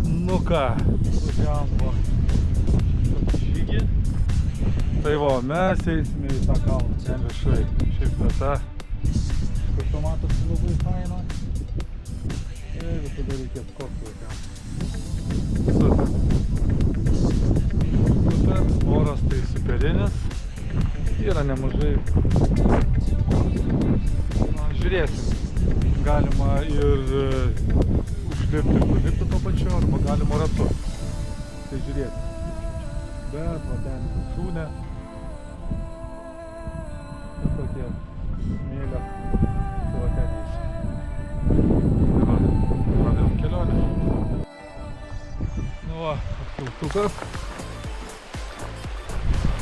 Nu ką, važiavom po žygį. Tai va, mes eisime į tą kalną, ten viršai. Šiaip vieta, kur to matosi labai faina. Ir visada reikės kopti vaikams. Super, oras tai superinis. Yra nemažai. Na, žiūrėsim. Galima ir užlipti ir nulipti to pačiu, arba galima ratu. Tai žiūrėti. Bet va ten viršūnė. Ir tokie smėlio. Tai va ten eisiu. Pradėjom kelionę. Nu va, apkultukas.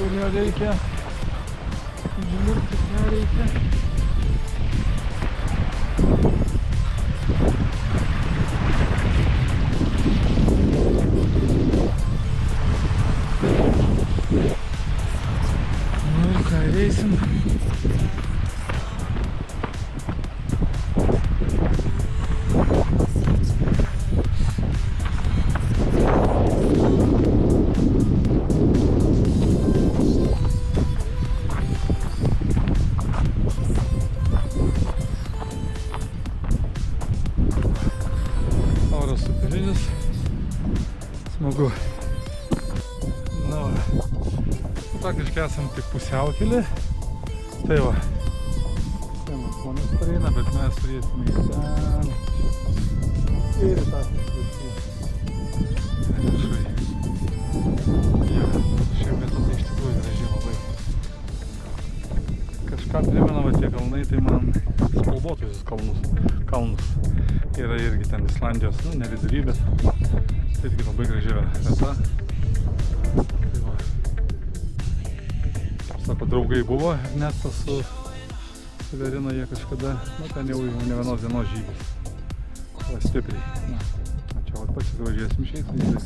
Kurio reikia. Žinurtis nereikia. Nu ir ką, eisim. Oras superinis. Smagu. Na va. Praktiškai esam tik pusiaukelį. Tai va. Ten žmonės pareina, bet mes turėsime į ten. Ir į tą viršų. Ten viršui. Ja, šia vieta tai iš tikrųjų graži labai. Kažką primena va tie kalnai, tai man spalvotusius kalnus. Yra irgi ten Islandijos, nu, ne vidury, bet tai irgi labai graži vieta. Sako, draugai buvo, Ernestas su Severina, jie kažkada, nu, ten jau ne vienos dienos žygis. O stipriai. Na, čia vat pasigrožėsim šiais vaizdais.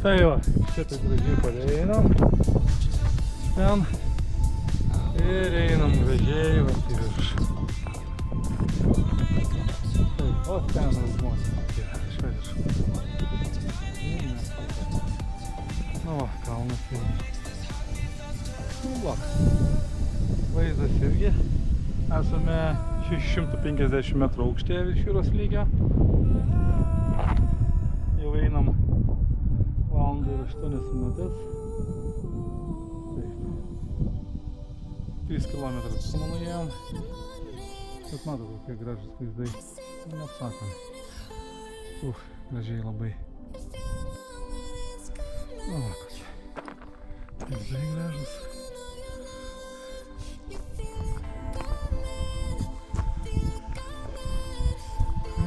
Tai va, šitaip gražiai pareinam. Ten. Ir einam gražiai, va, į viršų. Taip, o ten žmonės. Švediškai. Nu va, kalnas tai. Nu va, vaizdas irgi. Esame 650 metrų aukštyje virš jūros lygio. Jau einam valandą ir 8 minutės. Taip. 3 km atstumą nuėjom. Bet matau, kokie gražus vaizdai. Neapsakomi. Gražiai labai. Nu va, kokie. Vaizdai gražus.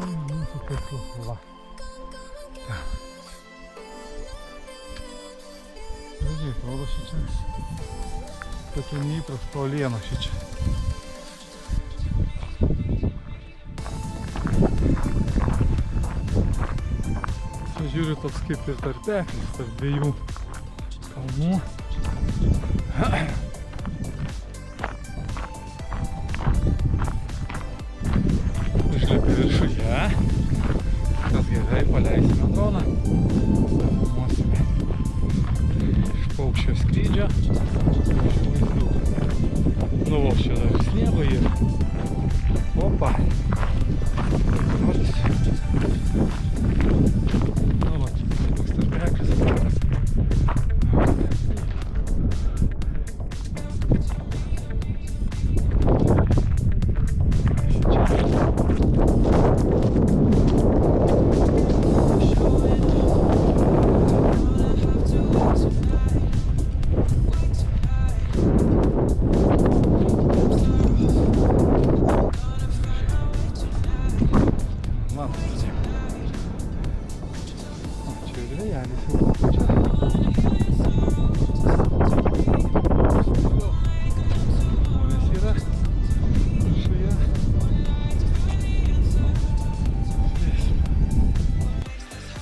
Mūsų tikslas va. Ten. Gražiai atrodo šičia. Tokia neįprasta uoliena šičia. Čia žiūriu toks kaip ir tarpeklis tarp dviejų kalnų. Užlipi viršuje. Kas gerai, paleisime droną. Filmuosime iš paukščio skrydžio. Nu, va, čia dar sniego yra. Opa. Nu, va, čia toks tarpeklis.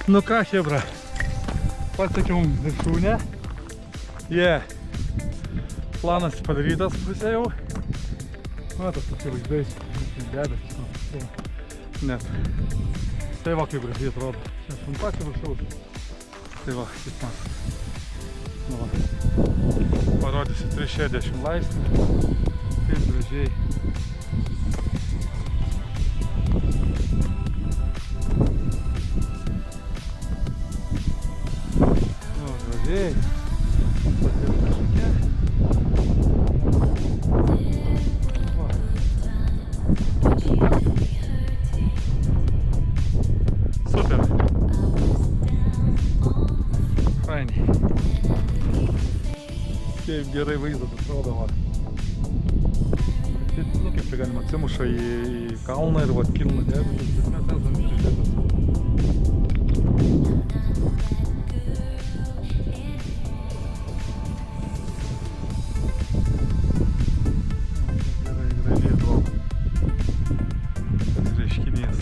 Nu ką, chebra, pasiekiau viršūnę. Planas padarytas pusė jau. Matas tokie vaizdai, debesis. net. Tai va kaip gražiai atrodo. Čia ant pačio viršaus. Tai va, kaip man. Nu va. Parodysiu 360 laipsnių. Kaip gražiai. Nu, gražiai. Super. Fainiai. Kaip gerai vaizdas atrodo, va. Nu, kaip čia galima atsimuša į kalną ir vat kilna debesis, bet mes esame virš debesų. Gerai, gražiai atrodo. Tas reiškinys.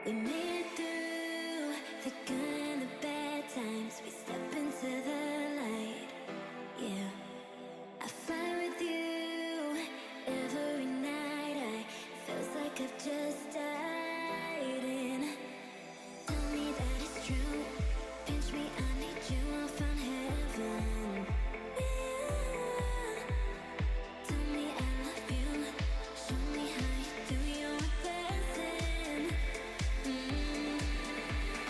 We made it through the good and the bad times. We step into the light. Yeah, I fly with you every night. Feels like I've just died in. Tell me that it's true. Pinch me, I need you. I found heaven. Yeah. Tell me I love you. Show me how you do your blessing. With you, and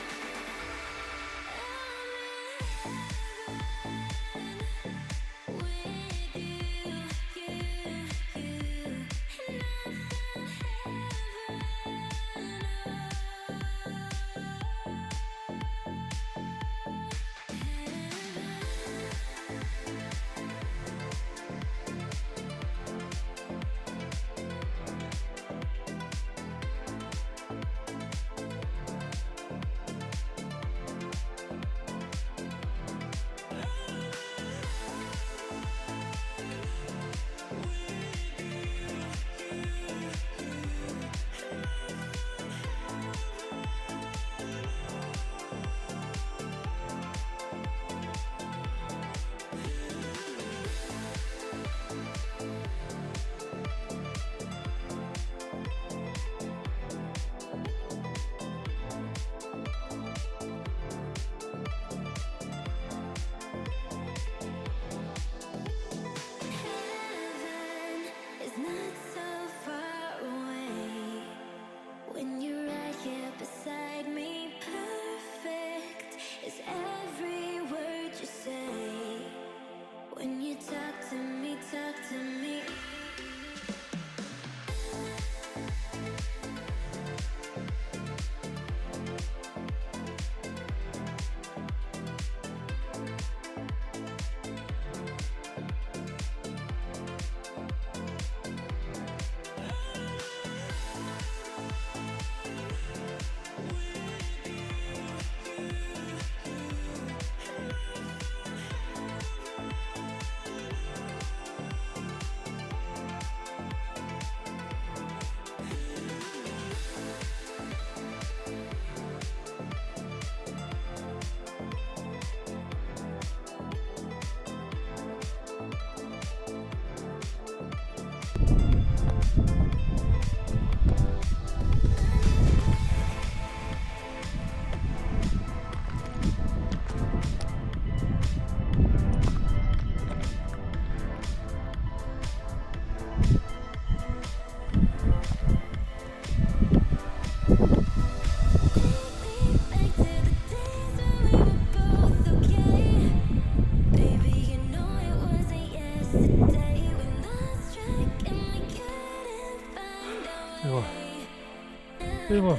Tai va,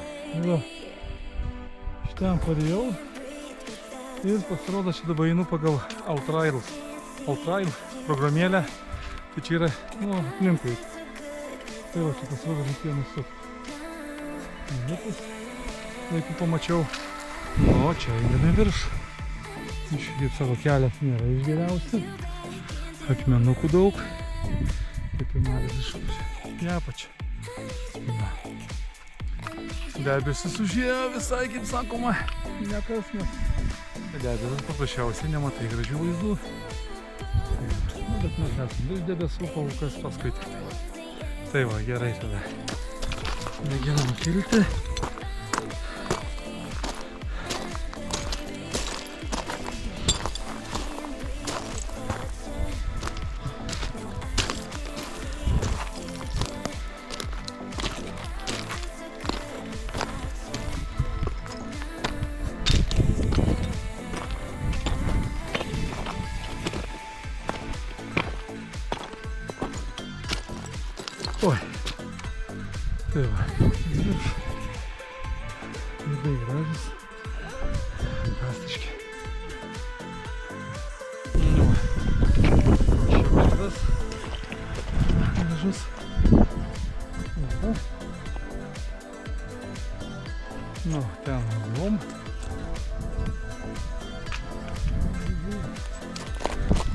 šitam parėjau ir pasirodo, čia dabar einu pagal Altrail programėlę, tai čia yra, aplinkui. Tai va, čia pasirodo, reikėjo nusuk. Laiku pamačiau, o čia einame virš. Išvyt savo kelias nėra iš geriausių, akmenukų daug, kaip įmalis iš į apačią. Debesis užėjo visai, kaip sakoma, nekas, nes debesis paprasčiausiai nematai gražių vaizdų. Bet mes esame iš debesų, paukas paskui tik tai. Tai va, gerai tada. Mėginam kilti. Oi, tai va, virš, labai gražus, fantastiški. Nu, čia važiuos, gražus. Nu, ten buvom.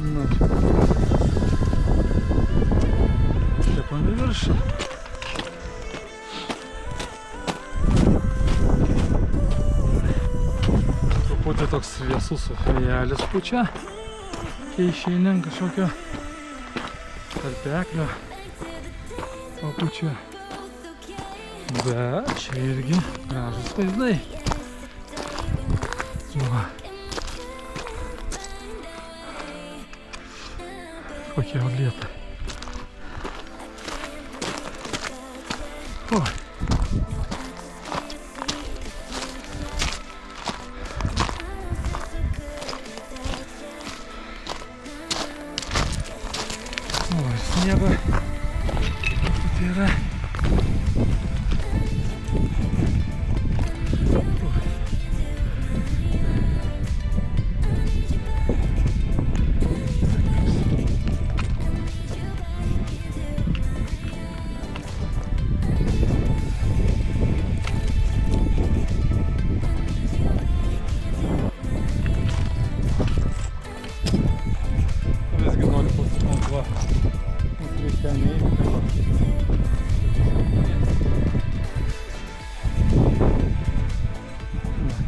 Nu, čia pamiršau. Čia toks vėsus vėjelis pučia, kai išeini ant kažkokio tarpeklio papučia. Bet čia irgi gražus vaizdai. Va. Kokie uolėtai. Oi. O, ir sniego. Tai yra. Visgi noriu pasimuoti, va. Reikia ten neįti, tai va.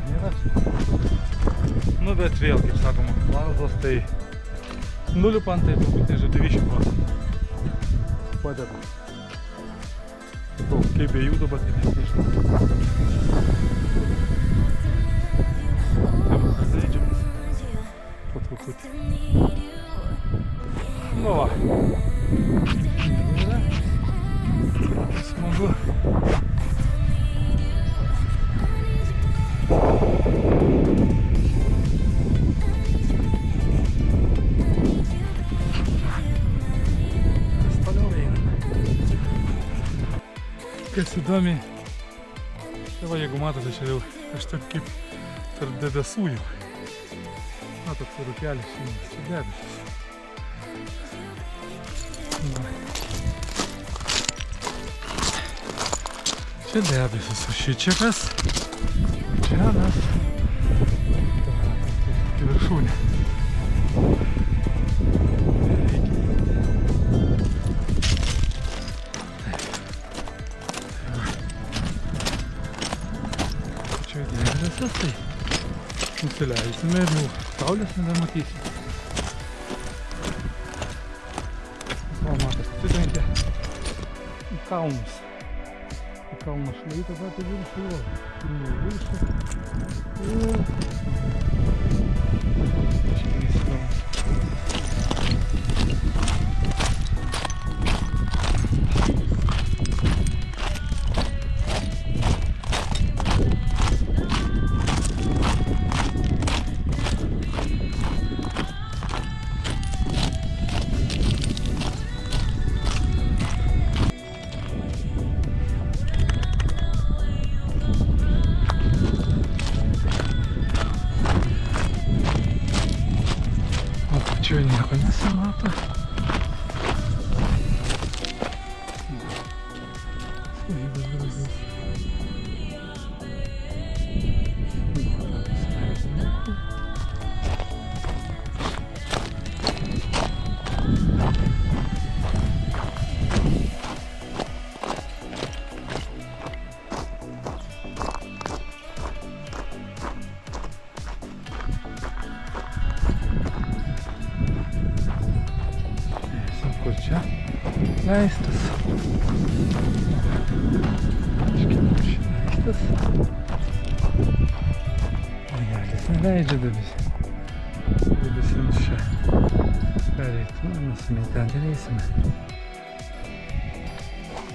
Nėra čia. Nu, bet vėl, kaip sakoma, lazdos, tai nulipant, tai turbūt nežinau 90% padeda. Kaip bejudu, bet tai nežinau. Tai leidžiamas po truputį. Nu va. Smagu. Kas toliau eina? Kas įdomi. Tai va, jeigu matote, čia jau aš taip kaip tarp debesų jau. Matot, kur rūkelis šiandien, čia debesis. Čia debesis, o šičia kas? Čia mes į viršūnę. Čia debesis, tai nusileisime ir jau saulės nebematysime. Atsitrenkia į kalnus. Į kalno šlaitą patį viršų, į viršų. Ir... Iškės kalnas. Čia nieko nesimato. Kur čia leistas. Leistas. Legelis neleidžia debesims čia pereiti. Mes ne ten eisime.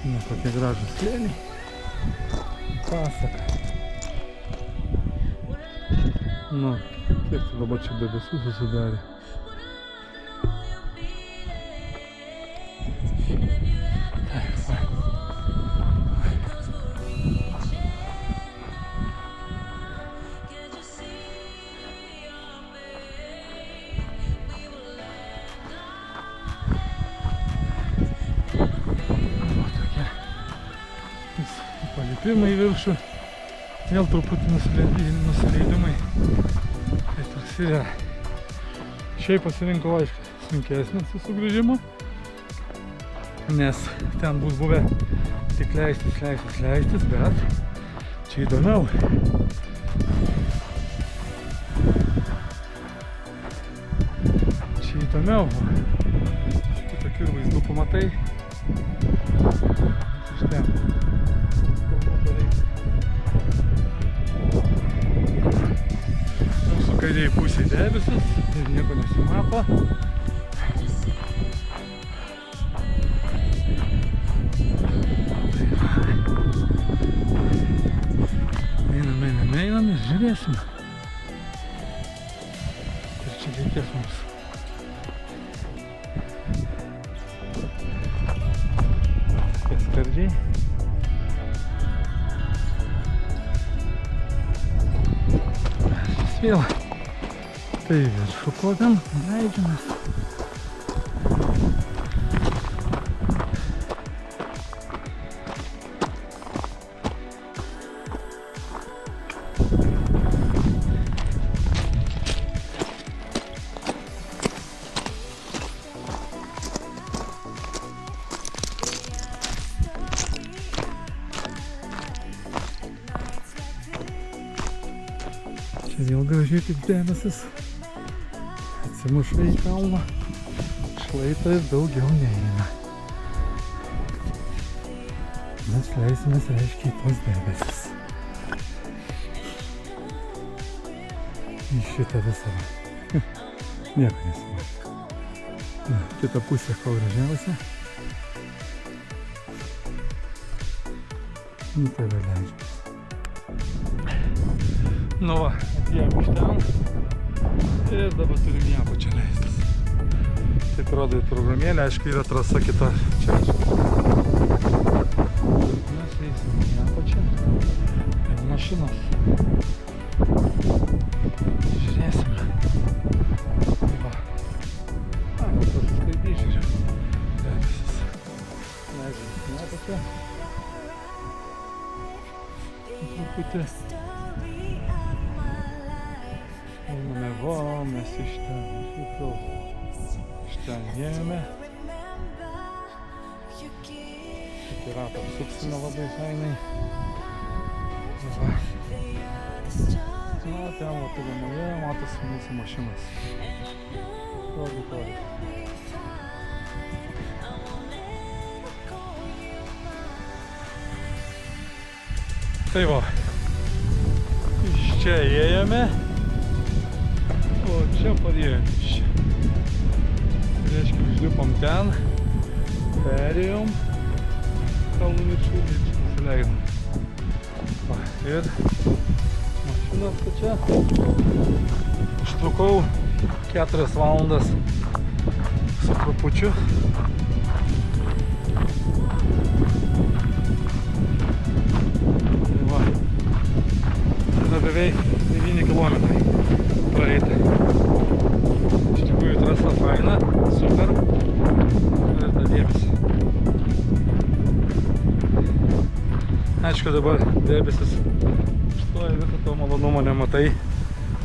Nu, kokie gražūs slėniai. Pasaka. Nu, kiek tai dabar čia debesų susidarė. Palipimai į viršų, vėl truputį nusileidimai. Tai toks yra. Šiaip pasirinkau, aišku, sunkesnį su sugrįžimu, nes ten bus buvę tik leistis, bet čia įdomiau. įdomiau. Tokių ir vaizdų pamatai. Iš ten. Mūsų kairiai pusėje debesis ir nieko nesimato. Einam ir žiūrėsim. Ir čia reikės mums. Tokie skardžiai. Vėl. Tai viršų kopiam, leidžiamės. Čia vėl gražiai kaip debesis atsimuša į kalną, šlaitas daugiau neina. Mes leisimės reiškia į tos debesis. Į šitą visą. Nieko nesimato. Kita pusė kol gražiausia. Nu tai va leidžiamės. Nu va, atėjom iš ten ir dabar turim į apačią leistis. Taip rodo į programėlę, aišku yra trasa kita čia. Mes eisim į apačią ir mašinos. Žiūrėsime. Tai va. Gal pasiskaitys, žiūrėjau. Debesis. Leidžiamės į apačią. Truputį. Va, mes iš ten ėjome. Šitį ratą apsuksime labai fainai. Va. Na, ten va tolimoje matosi mūsų mašinas. Toli. Tai va, iš čia ėjome. O čia padėjom iš čia. Reiškia, užlipom ten, perėjom kalnų viršų ir čia nusileidom. Va, ir mašinos čia. Užtrukau 4 valandas su trupučiu. Tai va, yra beveik 9 kilometrai. Praeitą. Iš tikrųjų trasa faina, super. Verta dėmesį. Aišku, dabar debesis šitoje vietą to malonumo nematai.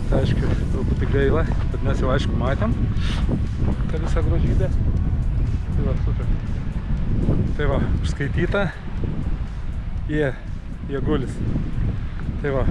Tai aišku, truputį gaila, bet mes jau aišku matėm tą visą grožybę. Tai va, super. Tai va, užskaityta. Jie gulis. Tai va.